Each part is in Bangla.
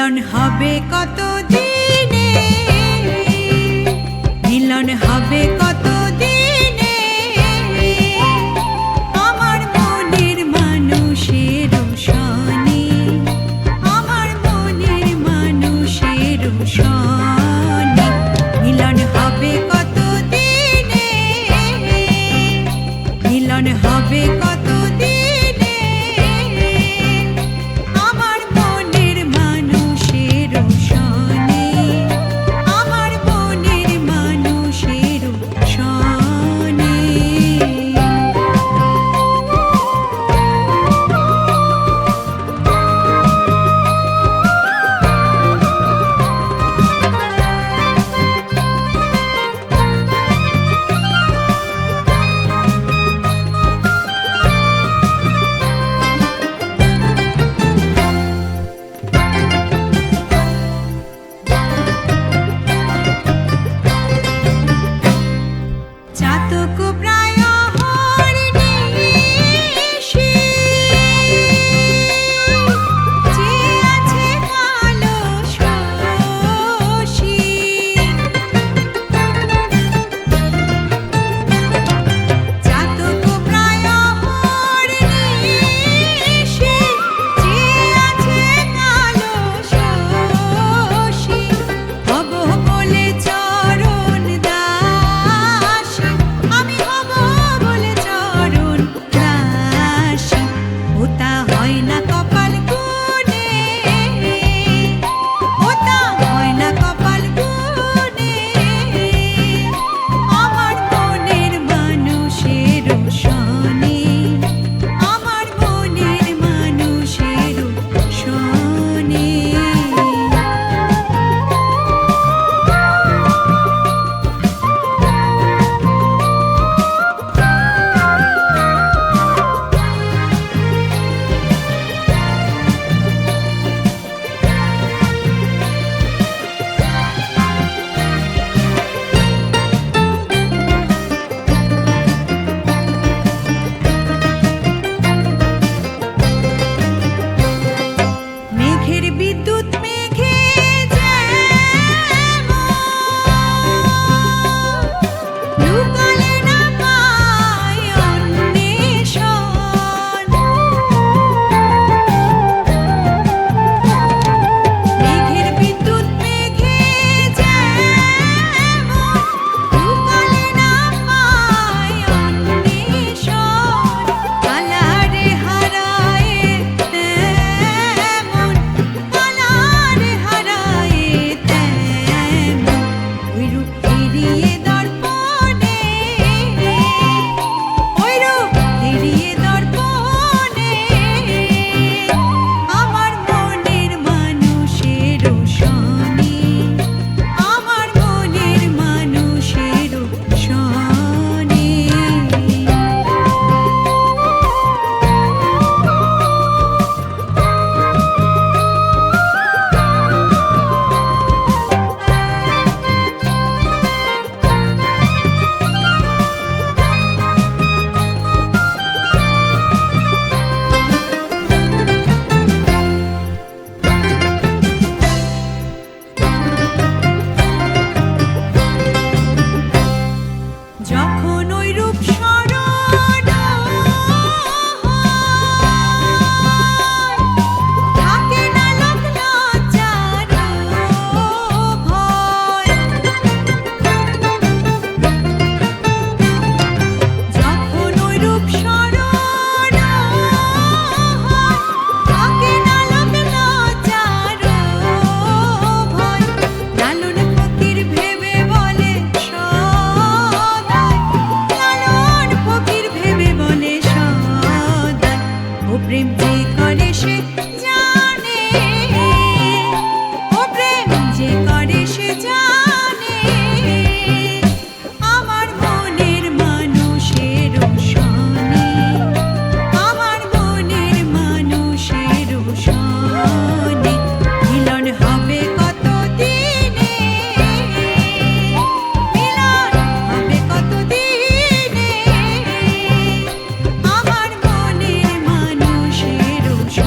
মিলন হবে কত দিনে, মিলন হবে কত দিনে, আমার মনের মানুষের সনে, আমার মনের মানুষের সনে, মিলন হবে কত দিনে, মিলন হবে কত দিনে, আমার মনের মানুষের সনে, আমার মনের মানুষের সনে। চাতক প্রায় হরিণীষী, যে আছে কালো শশী, চাতক প্রায় হরিণীষী, যে আছে কালো শশী, হব বলে চরণ দাসী, আমি হব বলে চরণ দাসী, ওটা হয় না কপাল গুনে, ওটা হয় না কপাল গুনে, আমার মনের মানুষের সনে, আমার মনের মানুষের সনে। মেঘের বিদ্যুৎ মেঘে যেমন লুকালে না পায় অন্বেষণ, মেঘের বিদ্যুৎ মেঘে যেমন লুকালে না পায় অন্বেষণ, কালারে হারায় তেমন, কালারে হারায় তেমন, ওই রূপ ফিরিয়ে দর্পণে, ওই রূপ ফিরিয়ে দর্পণে, আমার মনের মানুষের সনে, আমার মনের মানুষের সনে। যখন ওই রূপ স্মরণ হয়, থাকে না লোক লজ্জার ভয়, যখন ওই রূপ স্মরণ হয়, থাকে না লোক লজ্জার ভয়, লালন ফকির ভেবে বলে সদাই, লালন ফকির ভেবে বলে সদাই, ও প্রেম যে করে সে জানে, ও প্রেম যে করে সে জানে, আমার মনের মানুষের সনে, আমার মনের মানুষের সনে, মিলন হবে কত দিনে, মিলন হবে কত দিনে, আমার মনের মানুষের সনে।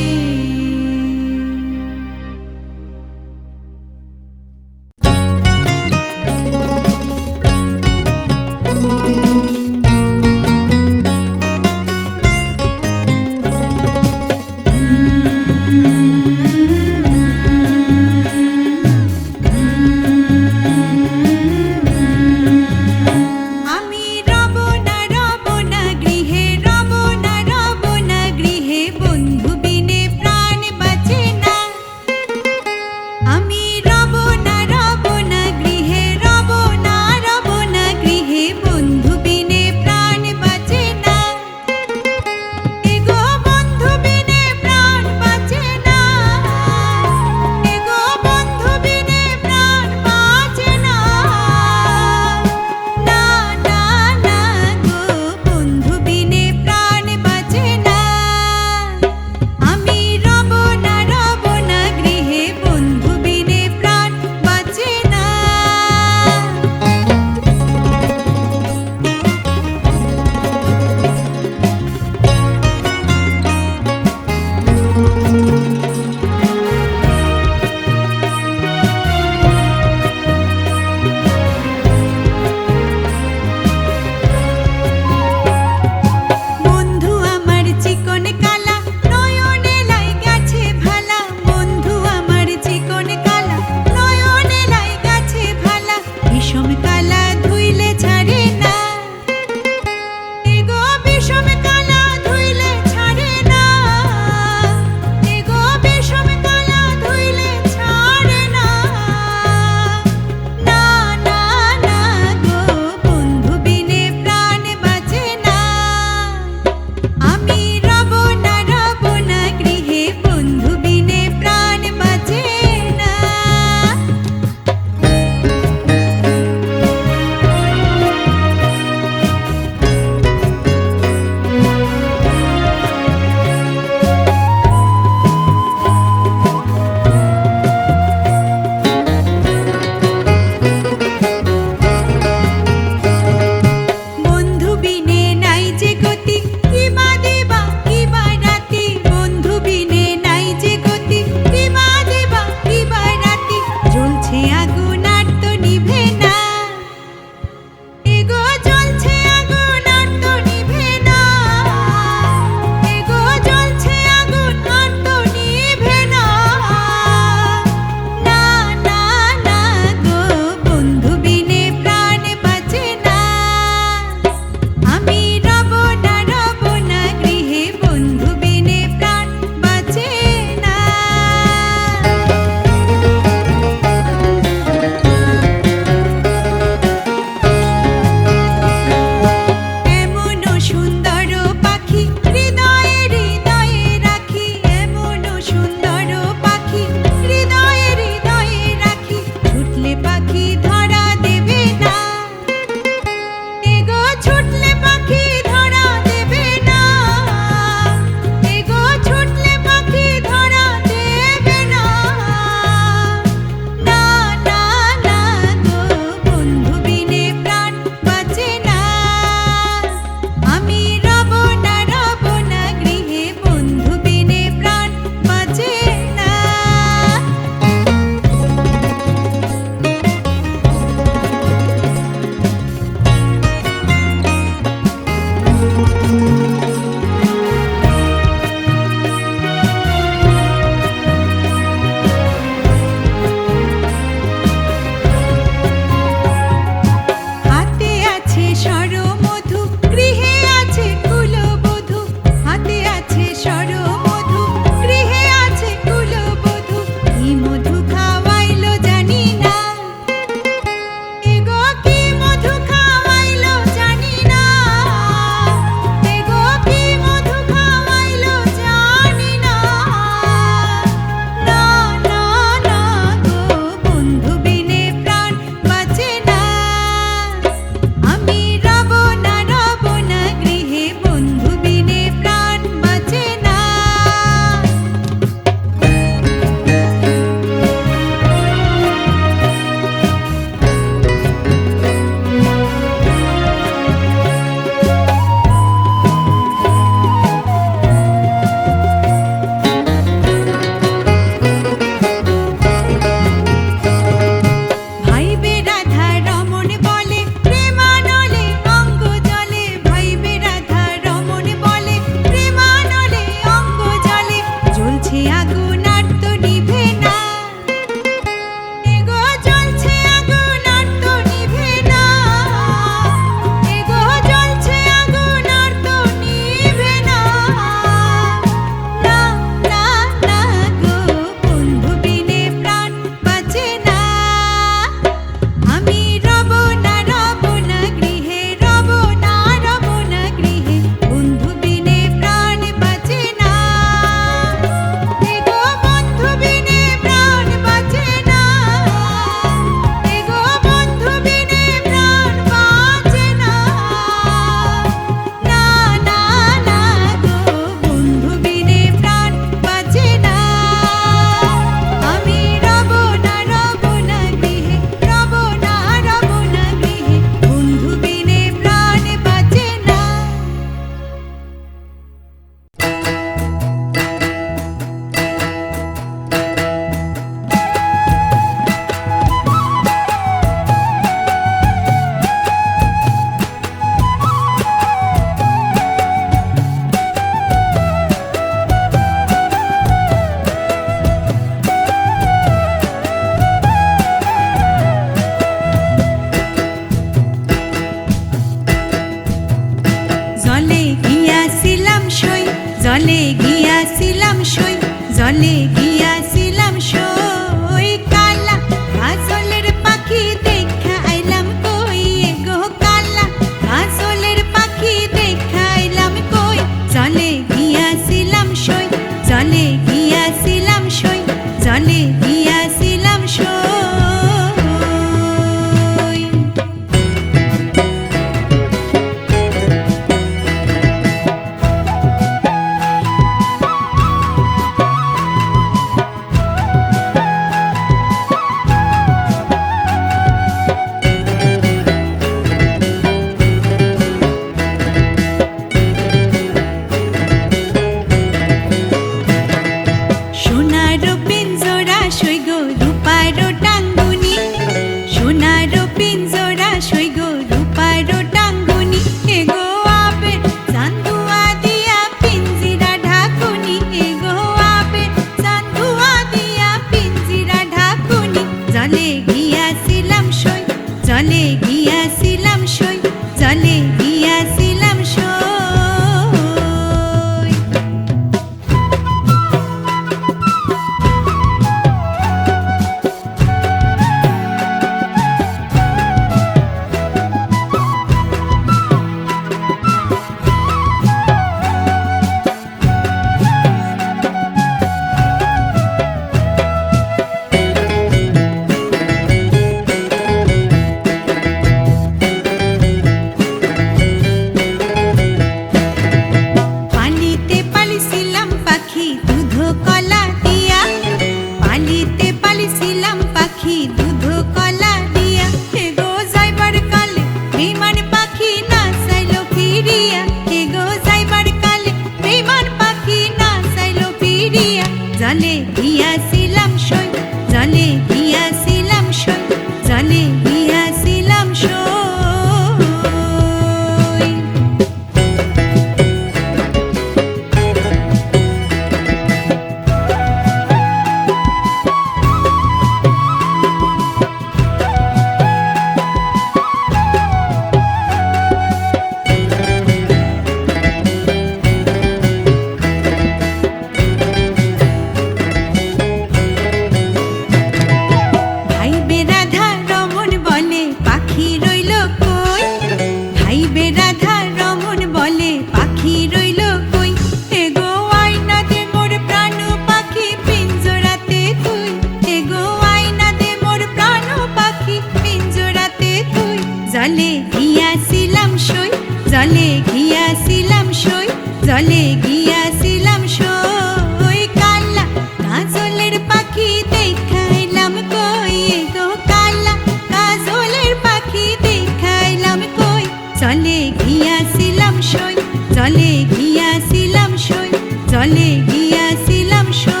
গিয়াছিলাম সই কালা কাজলের পাখি দেখাইলাম কই গো কালা কাজলের পাখি দেখাইলাম কই চলে গিয়াছিলাম সই চলে গিয়াছিলাম সই চলে গিয়াছিলাম সই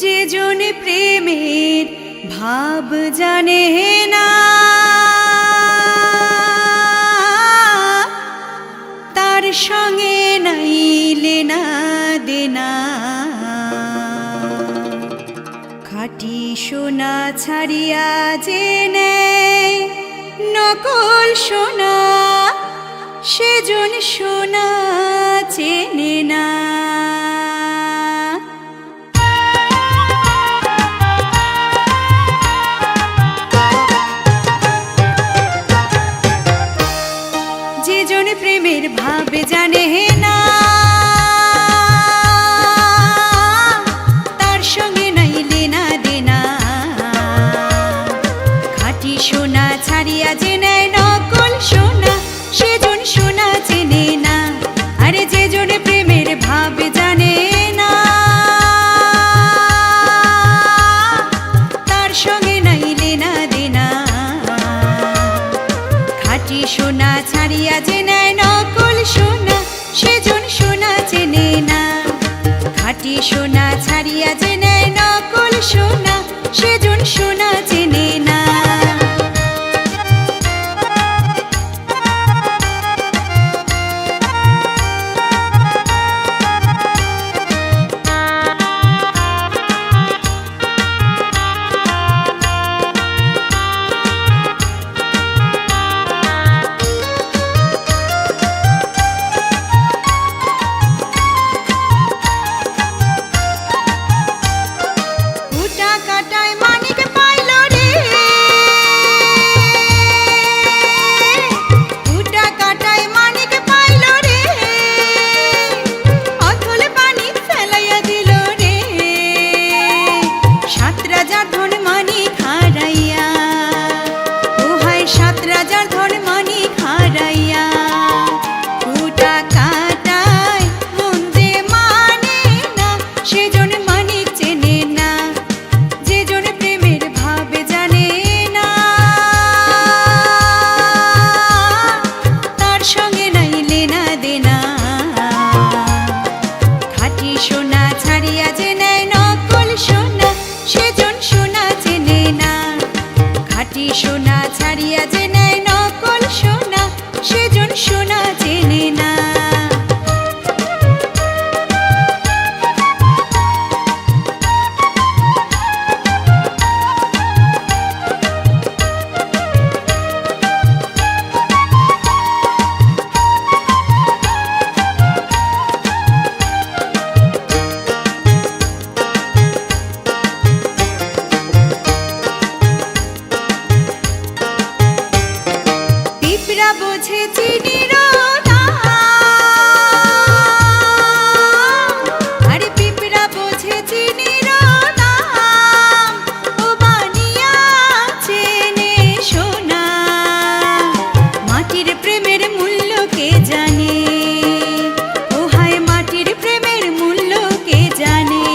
যে জন প্রেমের ভাব জানে না তার সঙ্গে নাইলে না দেনা খাঁটি সোনা ছাড়িয়া যে নেয় নকল সোনা সেজন সোনা চেনে না প্রেমের ভাব জানে না তার সঙ্গে নাইলে না দেনা খাঁটি সোনা ছাড়িয়া যে নেয় নকল সোনা সেজন সোনা চেনে না আরে যে জন প্রেমের ভাব জানে না তার সঙ্গে নাইলে না দেনা খাঁটি সোনা ছাড়িয়া যে নেয় নকল সোনা সেজন সোনা চেনে না খাঁটি সোনা ছাড়িয়া যে নেয় নকল সোনা সেজন সোনা চেনে না সোনা ছাড়িয়া যে নেয় নকল সোনা সেজন সোনা চেনে না বোঝে চিনির আরে পিঁপড়া বোঝে চিনির ও বানিয়া চেনে সোনা মাটির প্রেমের মূল্য কে জানে ও হায় মাটির প্রেমের মূল্য কে জানে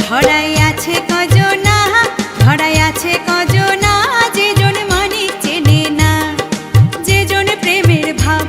ধরাই আছে কজনা ধরাই আছে কজনা যে জন মানিক চেনে না যে জন প্রেমের ভাব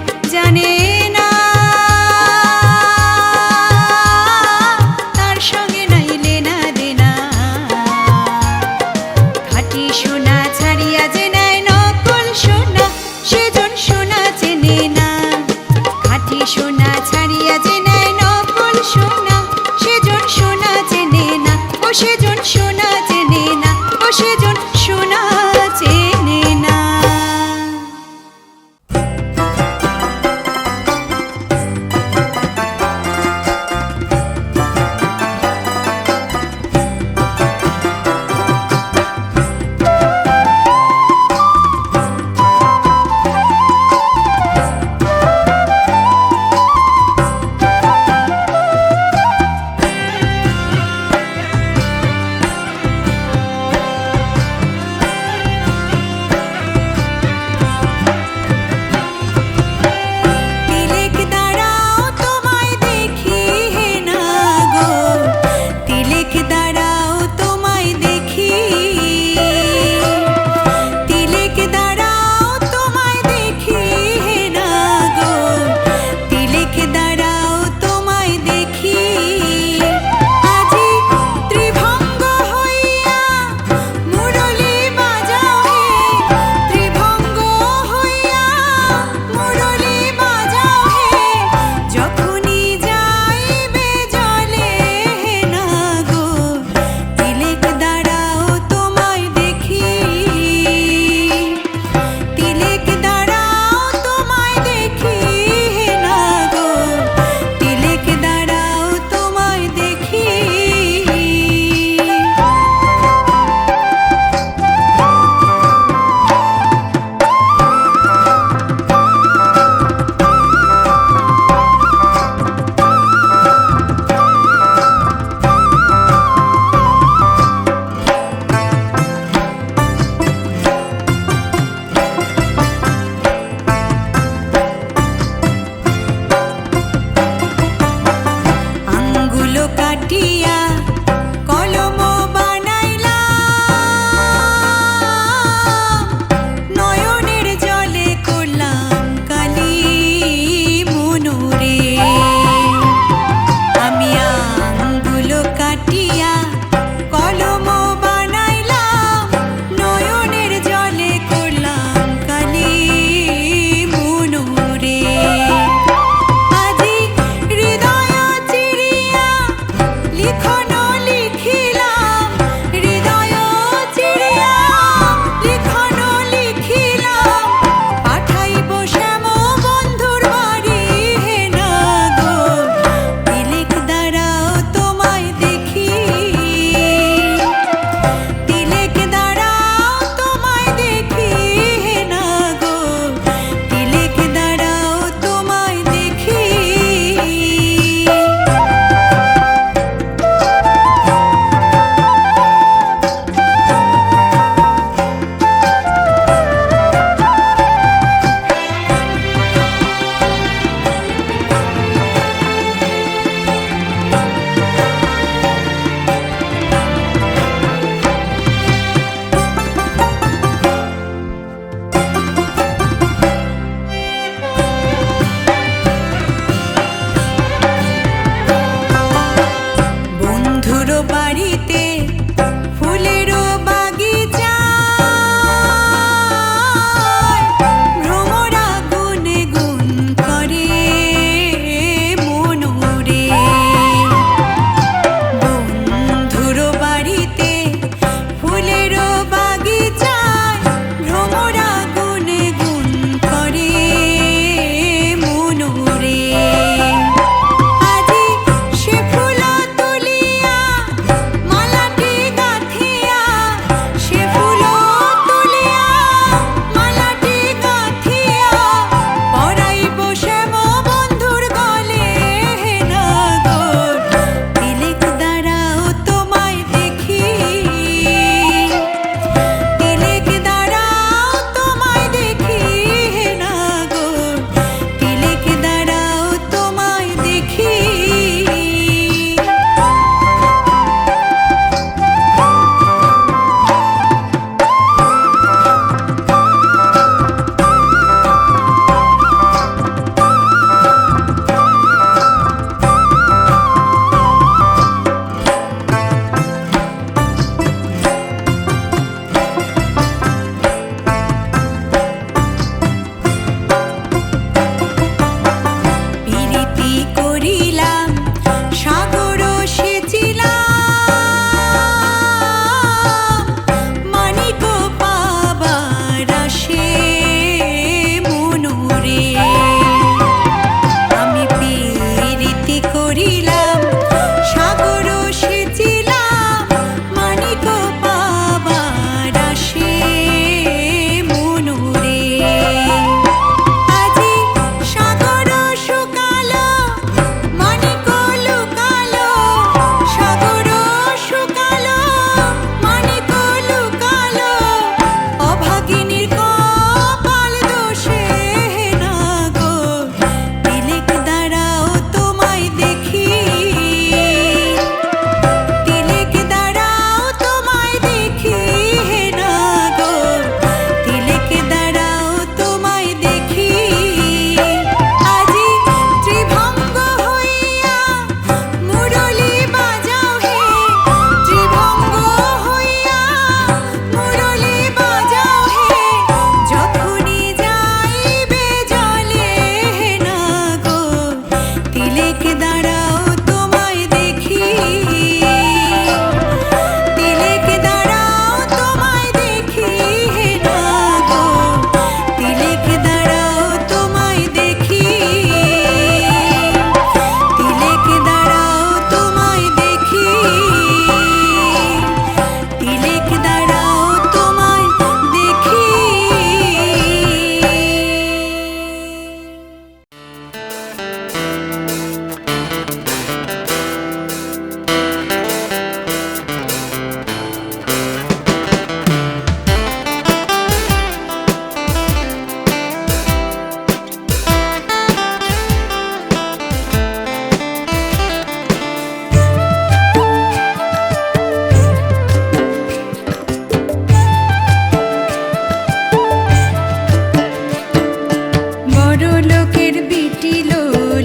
বড় লোকের বিটিলো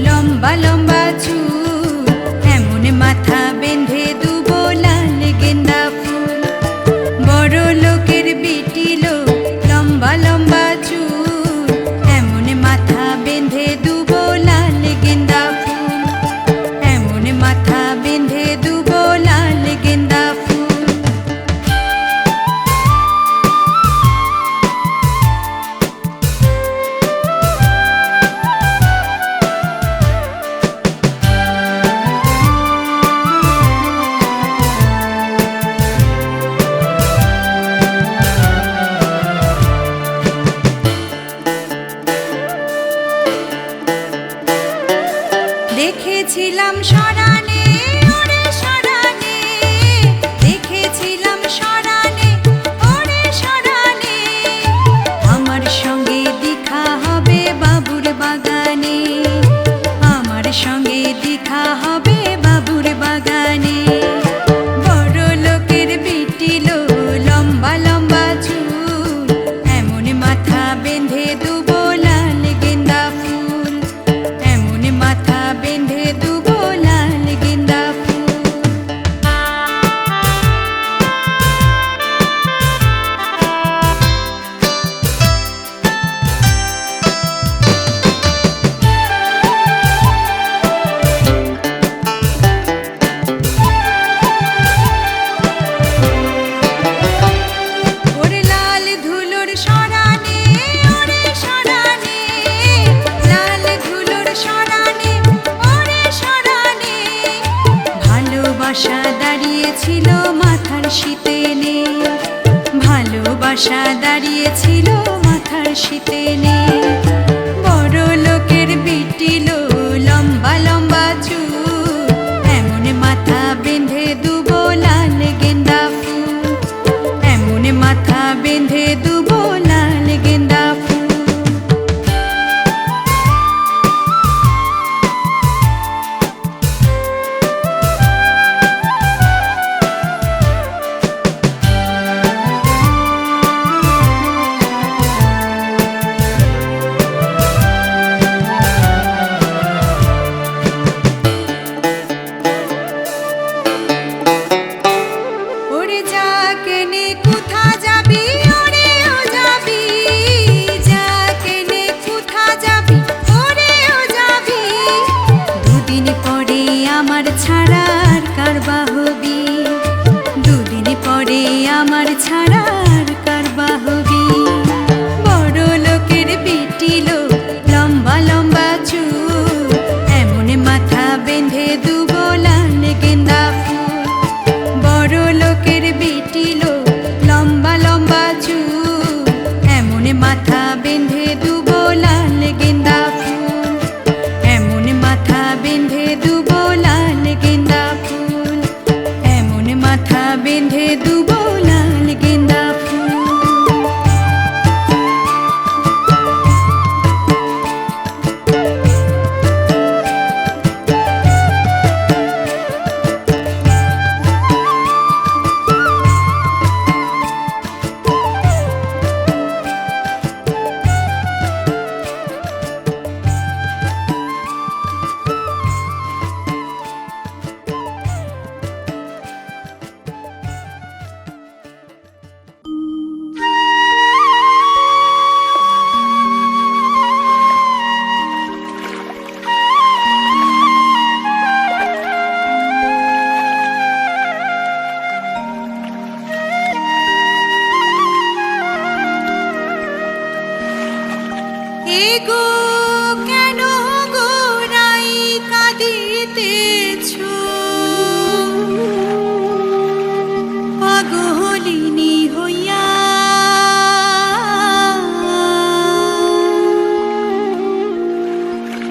লম্বা লম্বা চুল, এমন মাথা বেঁধে দুবো লাল গেন্দা ফুল। বড় লোকের বিটিলো লম্বা লম্বা চুল, এমন মাথা বেঁধে দুবো লাল গেন্দা ফুল, এমন মাথা বেঁধে দুবো লাল গেন্দা ফুল। দেখেছিলাম সরানে ওরে সরানে, দেখেছিলাম সরানে ওরে সরানে, আমার সঙ্গে দেখা হবে বাবুর বাগানে, আমার সঙ্গে দেখা হবে বাবুর বাগানে। বড় লোকের বিটিলো লম্বা লম্বা চুল, এমন মাথা বেঁধে দুবো লাল গেন্দা ফুল, এমন মাথা বেঁধে দুবো লাল গেন্দা ফুল। ওরে লাল ধুলোর সরানে ওরে সরানে, লাল ধুলোর সরানে ওরে সরানে, ভালোবাসা দাঁড়িয়েছিল মাথার শীতেনে, ভালোবাসা দাঁড়িয়েছিল মাথার শীতেনে। বড় লোকের বিটিলো লম্বা লম্বা চুল, এমন মাথা বেঁধে দুবো লাল গেন্দা ফুল, এমন মাথা বেঁধে দুবো লাল গেন্দা ফুল। ওরে যাকে নে কোথা যাবি ওরে ও যাবি, যাকে নে কোথা যাবি ওরে ও যাবি, দুদিন পরে আমার ছাড়ার কারবা হবি, দুদিন পরে আমার ছাড়ার কারবা হবি। বড় লোকের বিটিলো লম্বা লম্বা চুল, এমন মাথা বেঁধে দুবো লাল গেন্দা ফুল, বড় লোকের বিটিলো লম্বা লম্বা চুল, এমন মাথা বেঁধে দুবো লাল গেন্দা ফুল, এমন মাথা বেঁধে দুবো লাল গেন্দা ফুল, এমন মাথা বেঁধে দুবো লাল গেন্দা ফুল। এগো কেন গোরাই কাঁদিতেছো, পাগলিনী হইয়া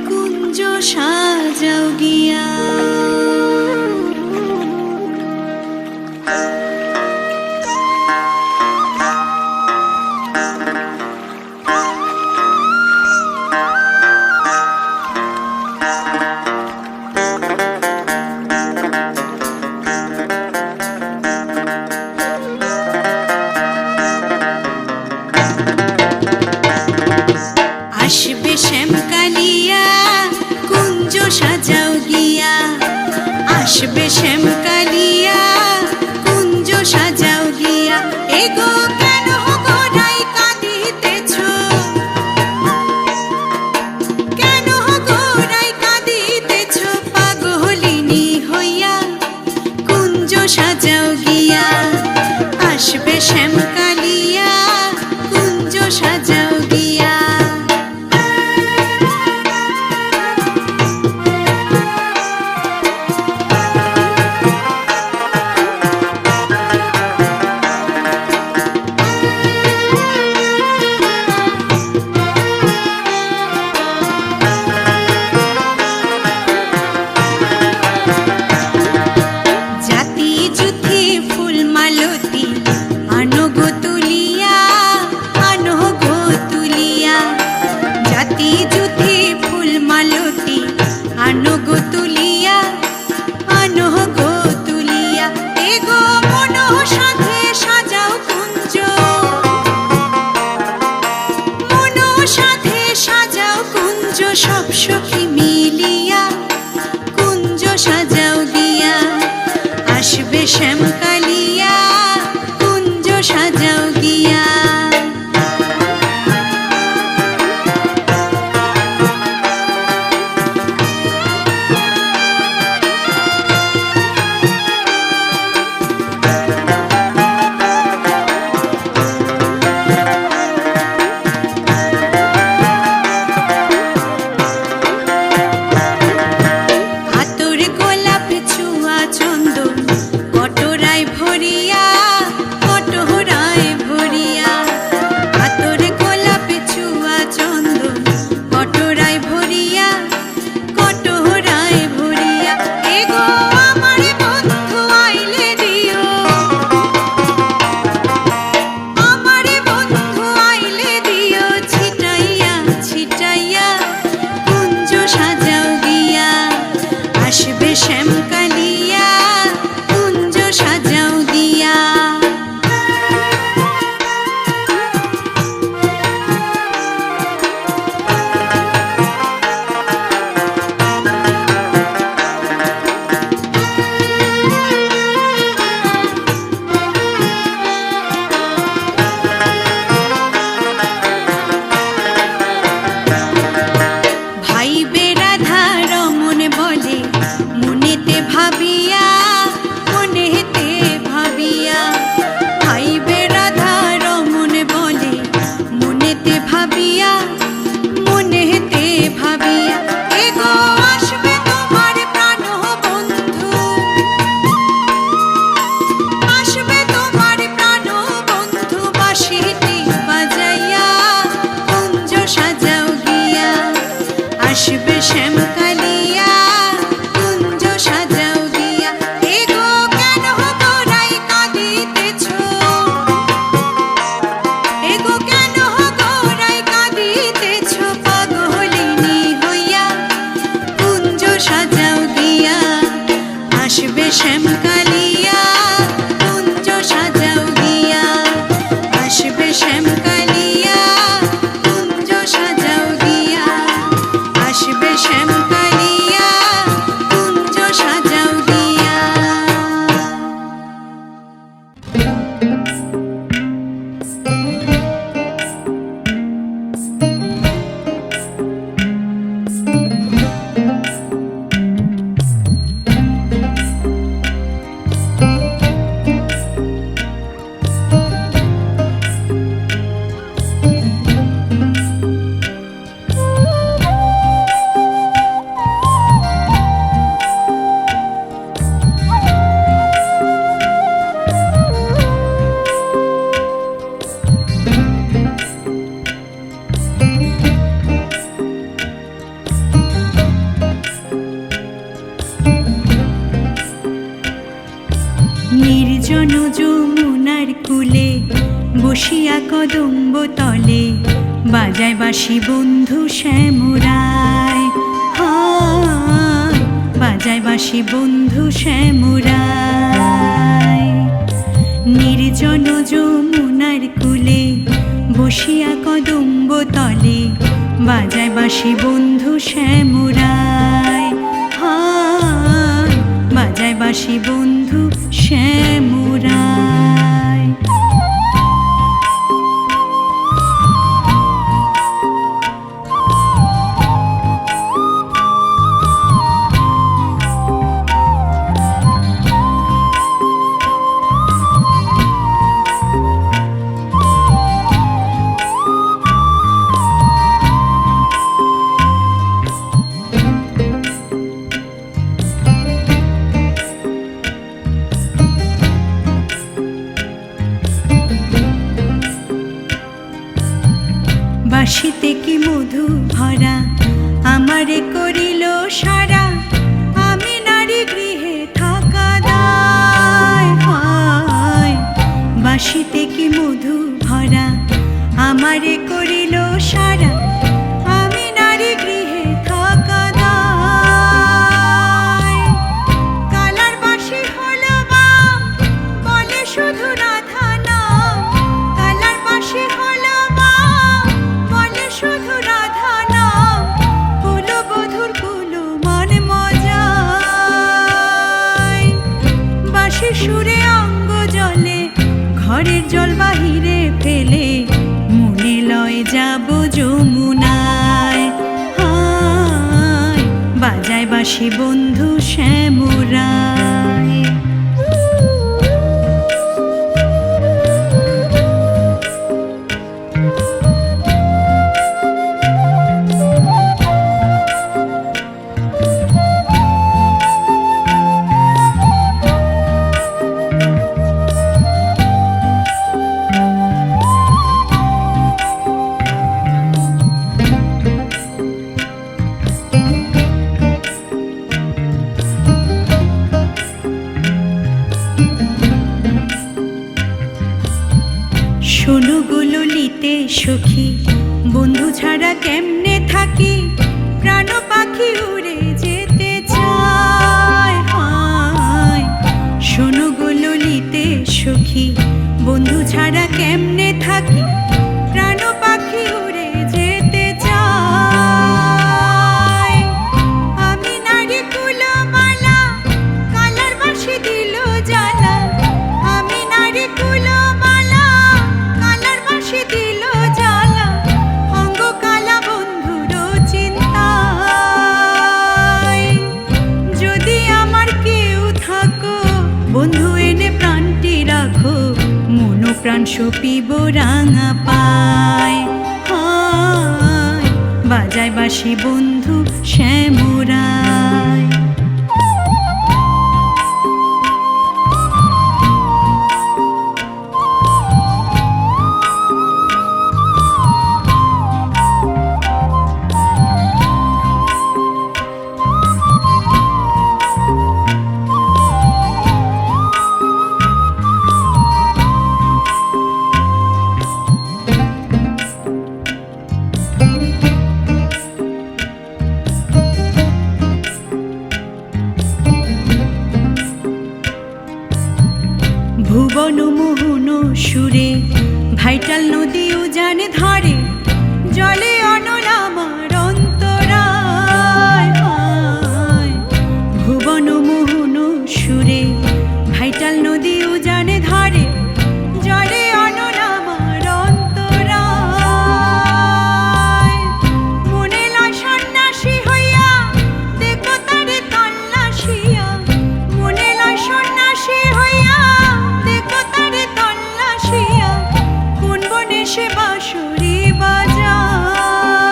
কুঞ্জ সাজাও গিয়া। আসবে শ্যাম সব সখী মিলিয়া কুঞ্জ সাজাও গিয়া, আসবে শ্যামকালিয়া কুঞ্জ সাজাও গিয়া। নির্জন যমুনার কূলে বসিয়া কদম্ব তলে বাজায় বাঁশি বন্ধু শ্যামরায়, বাজায় বাঁশি বন্ধু শ্যামরায়। নির্জন যমুনার কূলে বসিয়া কদম্ব তলে বাজায় বাঁশি বন্ধু শ্যামরায়, বাজায় বাঁশি বন্ধু শ্যামরায়। বাঁশিতে কি মধু ভরা আমারে করিল সারা, আমি নারী গৃহে থাকা দায়। বাঁশিতে কি মধু ভরা আমারে করিল সারা, আমি নারী গৃহে থাকা দায়। কালার বাঁশি হলো বাম বলে শুধু রাধা নাম, কালার বাঁশি হলো বাম বলে শুধু রাধা নাম। সুরে অঙ্গ জলে, ঘরের জল বাহিরে ফেলে মনে লয় যাব যমুনায়। হায় বাজায় বাঁশি বন্ধু শ্যামরায়। শোনো গো ললিতে সখী, বন্ধু ছাড়া কেমনে থাকি, প্রাণ পাখি উড়ে যেতে চায়। হায় শোনো গো ললিতে সখী, বন্ধু ছাড়া কেমনে থাকি, প্রাণ পাখি উড়ে যেতে চায়। আমি নারী কুলমালা, কালার বাঁশি দিল জ্বালা। আমি নারী কুলমালা, কালার বাঁশি দিল জ্বালা। অঙ্গ কালা বন্ধুর চিন্তায়। যদি আমার কেউ থাকো, বন্ধু এনে প্রাণটি রাখো, মনো প্রাণ সপিব রাঙা পায়। হায় বাজায় বাঁশি বন্ধু শ্যামরায়। ভুবন মোহন সুরে ভাইটাল নদী উজানে ধরে, জলে অনল আমার অন্তরায়। হায় ভুবন মোহন সুরে ভাইটাল নদী উজানে ধরে, জলে অনল আমার অন্তরায়। মনে লয় সন্ন্যাসী হইয়া, দেখো তারে তল্লাশিয়া। মনে লয় সন্ন্যাসী হইয়া, দেখো তারে তল্লাশিয়া। কোন বনে সে বাঁশরি বাজায়,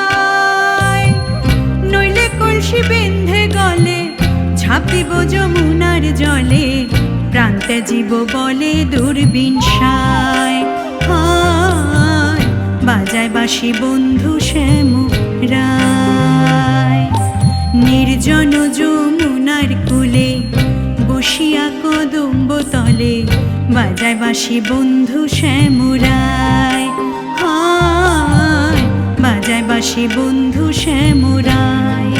নইলে কলসি বেঁধে গলে, ঝাঁপ দিব যমুনার জলে, প্রান্তে জীব বলে দুর্বিনসায়। হায় বাজায় বাঁশি বন্ধু শ্যামরায়। নির্জন যমুনার কূলে বসিয়া কদম্ব তলে, বাজায় বাঁশি বন্ধু শ্যামরায়। হায় বাজায় বাঁশি বন্ধু শ্যামরায়।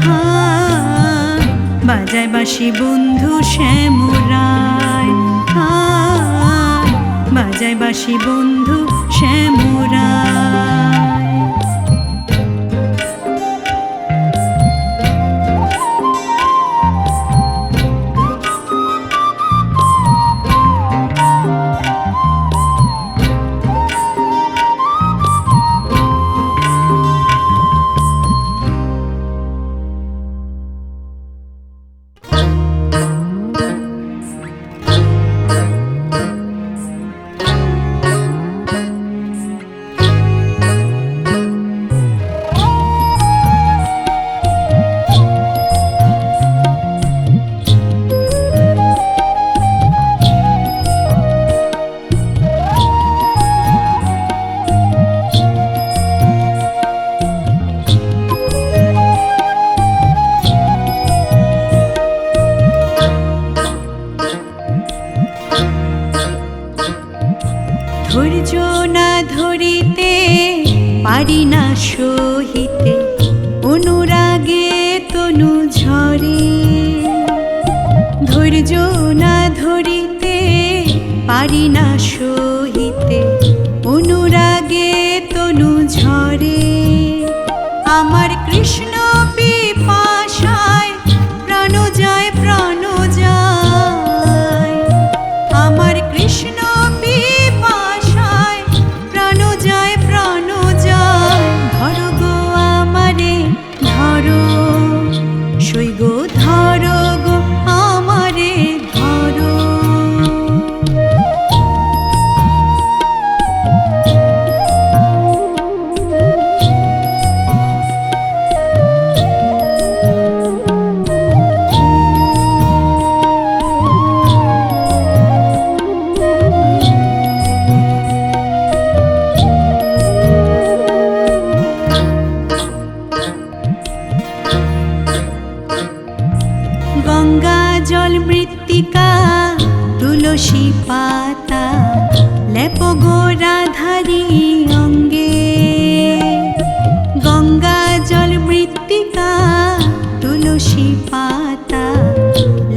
হায় বাজায় বাঁশি বন্ধু শ্যামরায়। হায় বাজায় বাঁশি বন্ধু শ্যামরায়। ধৈর্য না ধরিতে পারি না সহিতে, অনুরাগে তনু ঝরে। ধৈর্য না ধরিতে পারি না সহিতে, অনুরাগে তনু ঝরে। আমার কৃষ্ণ পিপাসায় প্রাণ যায়, প্রাণ যায়। ধরো, সই গো ধরো গো আমারে ধরো। গঙ্গা জল মৃত্তিকা তুলসী পাতা লেপো গো রাধারি অঙ্গে। গঙ্গা জল মৃত্তিকা তুলসী পাতা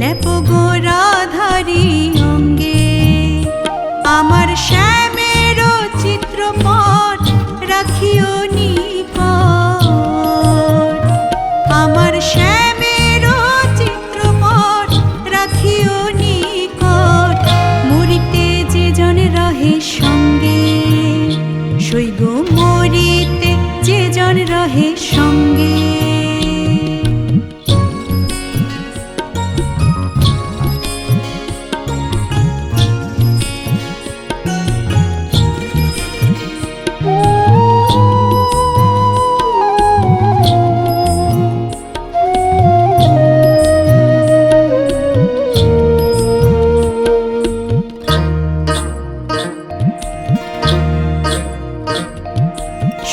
লেপো গো রাধারি অঙ্গে। আমার শ্যামের চিত্রপট রাখিও নিকট, আমার শ্যামের চিত্রপট রাখিও নিকট। মরিতে যে জন রহে সঙ্গে, সই গো মরিতে যে জন রহে সঙ্গে।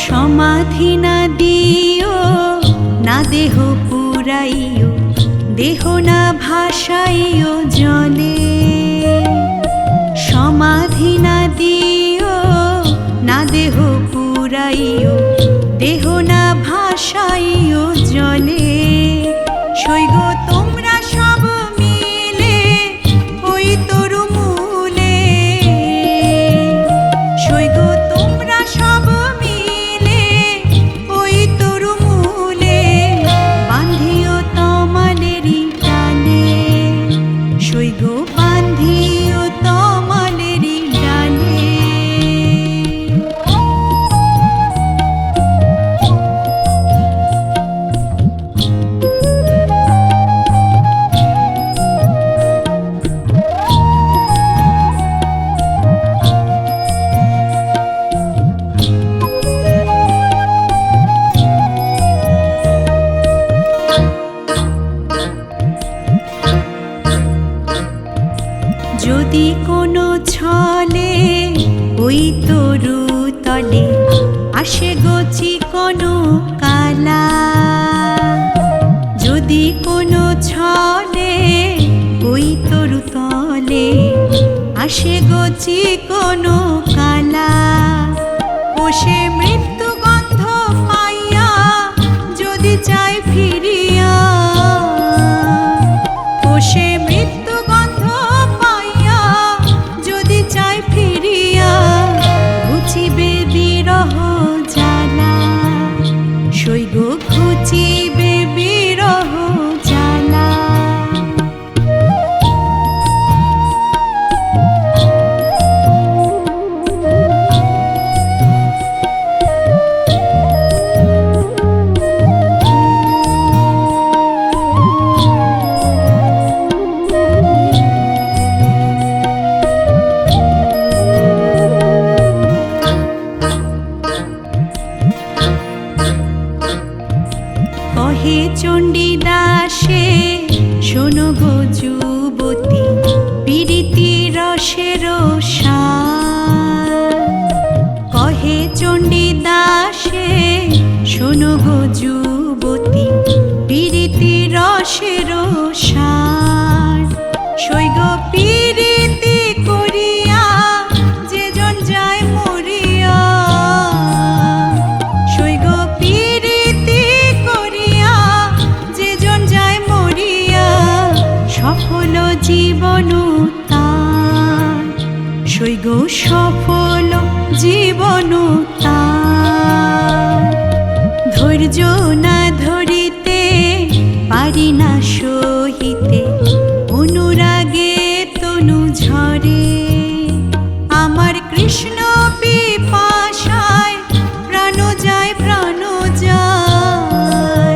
সমাধি না দিও না দেহ পুরাইও, দেহ না ভাসাইও জলে। সমাধি না দিও না দেহ পুরাইও, দেহ না ভাসাইও জলে। সই গো তোমরা সব মিলে ওই তরু মূলে, সই গো তোমরা সব মিলে ওই তরু মূলে। বান্ধিও তমালেরই ডালে, সই গো বান্ধিও তমালেরই ডালে। যদি কোনো ছলে ওই তরু তলে আসে গো কোনো কালা, যদি কোনো ছলে ওই তরু তলে আসে গো কোনো কালা। ও সে মৃত্যু গন্ধ পাইয়া যদি চাই ফিরিয়া, ও সে মৃত্যু গন্ধ পাইয়া যদি চাই ফিরিয়া। ঘুচিবে বিরহ জ্বালা, সই গো ঘুচিবে বিরহ জ্বালা। কহে চণ্ডীদাসে শোনো গো যুবতী, পীড়িতি রসের সার। কহে চণ্ডীদাসে শোনো গো যুবতী, পীড়িতি রসের সার। সই গো পীড়িতি করিয়া যে জন যায় মরিয়া, সই গো পীড়িতি করিয়া যে জন যায় মরিয়া। সফল জীবন তার, সই গো সফল জীবন তার। ধৈর্য না ধরিতে পারি না সহিতে, অনুরাগে তনু ঝরে। আমার কৃষ্ণ পিপাসায় প্রাণ যায় প্রাণ যায়।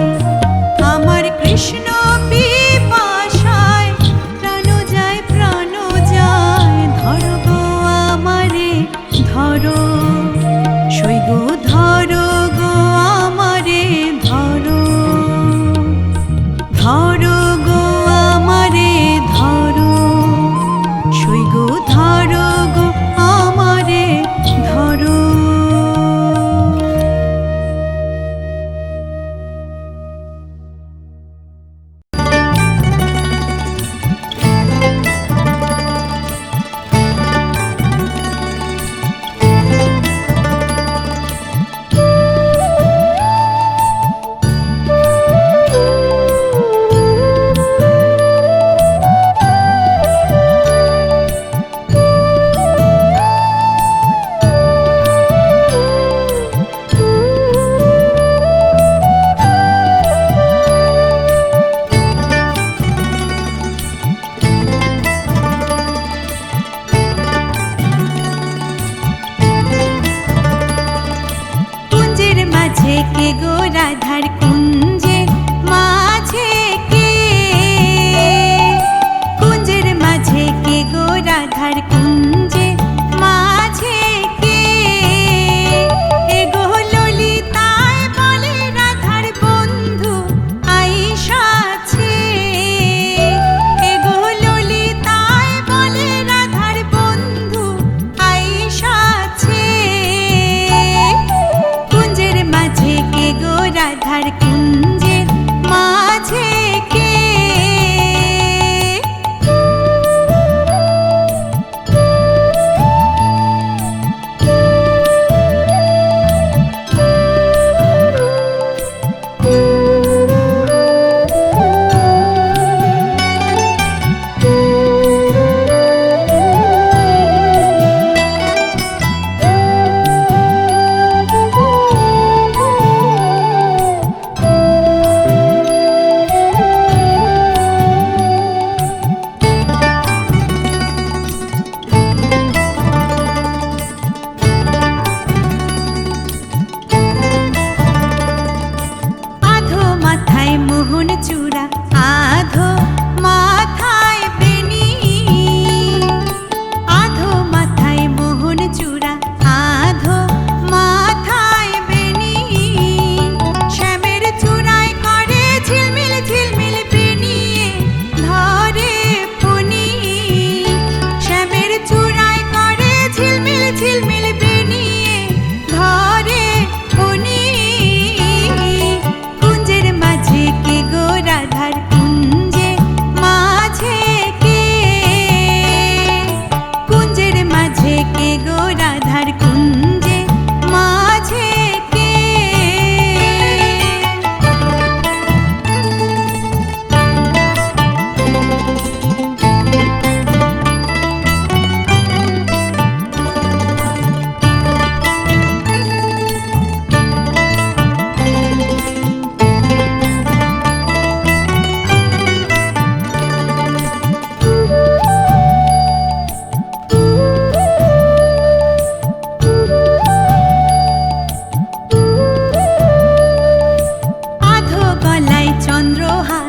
চন্দ্রহার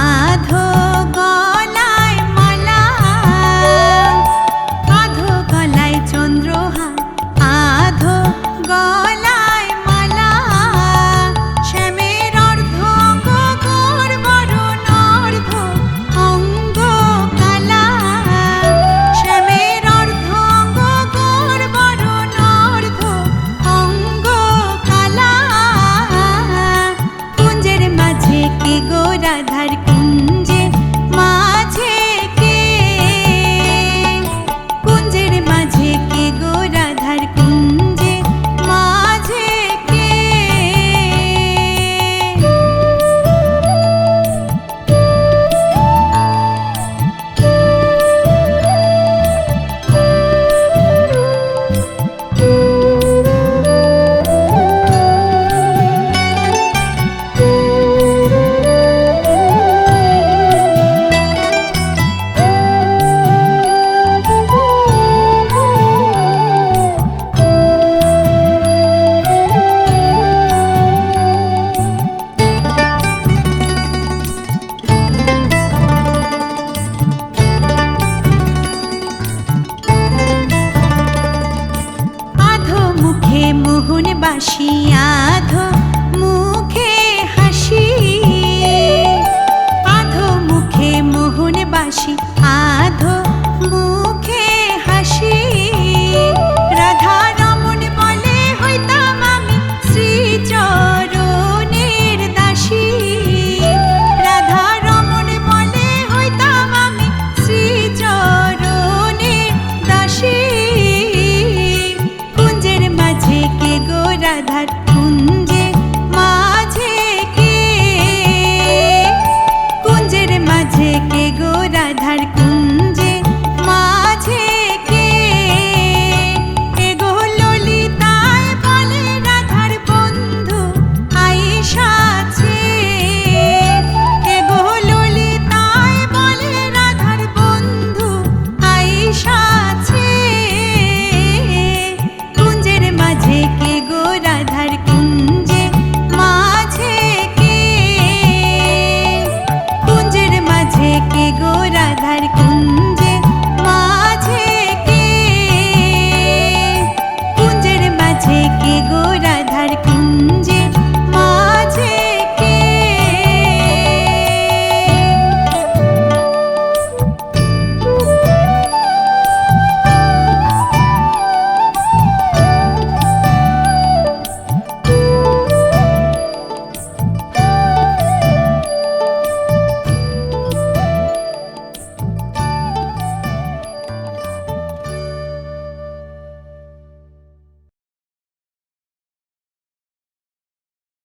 আধো গলায় মালা আধো গলায় চন্দ্রহার আধো গলায় মালা শ্যামের অর্ধ গগর বরণ অর্ধ অঙ্গ কালা শ্যামের অর্ধ গগর বরণ অর্ধ অঙ্গ কালা কুঞ্জের মাঝে কি গো রাধার